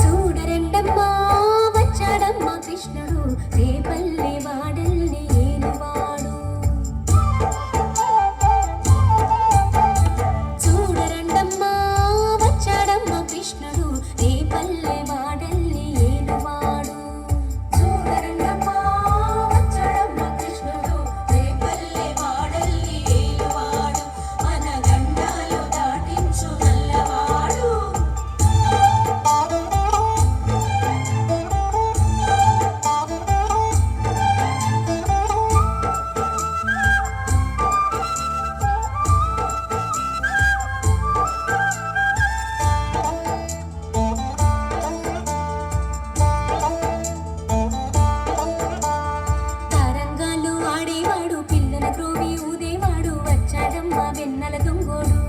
చూడరండమ్మా వచ్చాడమ్మా కృష్ణుడు రేపల్లె వాడల్ని ఏలువాడు. చూడరండమ్మా వచ్చాడమ్మా కృష్ణుడు రేపల్లె వాడల్ని ఏలువాడు. చూడరండమ్మా వచ్చాడమ్మా కృష్ణుడు రేపల్లె వాడల్ని ఏలువాడు. మన గండాలు దాటించు నల్లవాడు. తరంగాలు ఆడేవాడు పిల్లల గ్రోవి ఊదేవాడు వచ్చాడమ్మా వెన్నెల దొంగోడు.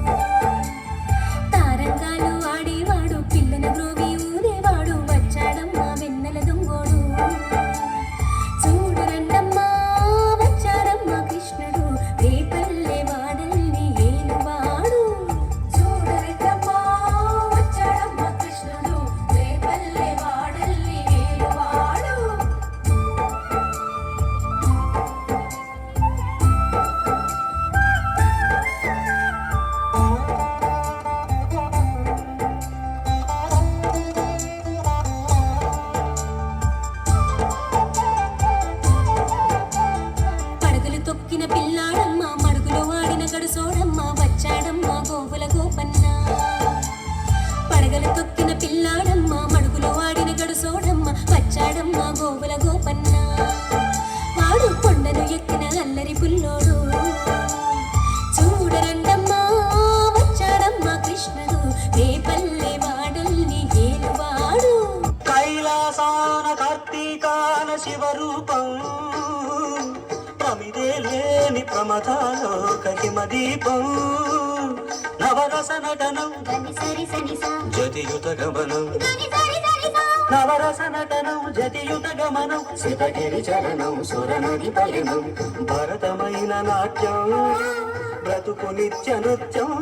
తారంగాలు ఆడేవాడు పిల్లల గ్రోవి ఊదేవాడు వచ్చాడమ్మా వెన్నెల దొంగోడు. చూడరండమ్మా వచ్చాడమ్మా కృష్ణుడు రేపల్లె వాడల్ని ఏలువాడు. చూడరండమ్మా వచ్చాడమ్మా కృష్ణుడు రేపల్లె వాడల్ని ఏలువాడు. పడగలు తొక్కిన పిల్లాడమ్మ మడుగులో వాడిన గడుసోడమ్మ వచ్చాడమ్మ గోవుల గోపన్న. పడగలు తొక్కిన పిల్లాడమ్మ మడుగులో వాడిన గడుసోడమ్మ వచ్చాడమ్మ గోవుల గోపన్న. వాడు కొండను ఎక్కిన అల్లరి పుల్లోడు. చూడరండమ్మా వచ్చాడమ్మ కృష్ణుడు రేపల్లె వాడల్ని ఏలువాడు. కైలాసాన కార్తీకాన శివరూపం ప్రమిదే లేని ప్రమదాలోక హిమదీపం. నవరస నటనం జతియుత గమనం. నవరస నటనం జతియుత గమనం శివగిరి చరణం సురనది పయనం. భరతమైన నాట్యం బ్రతుకు నిత్య నృత్యం.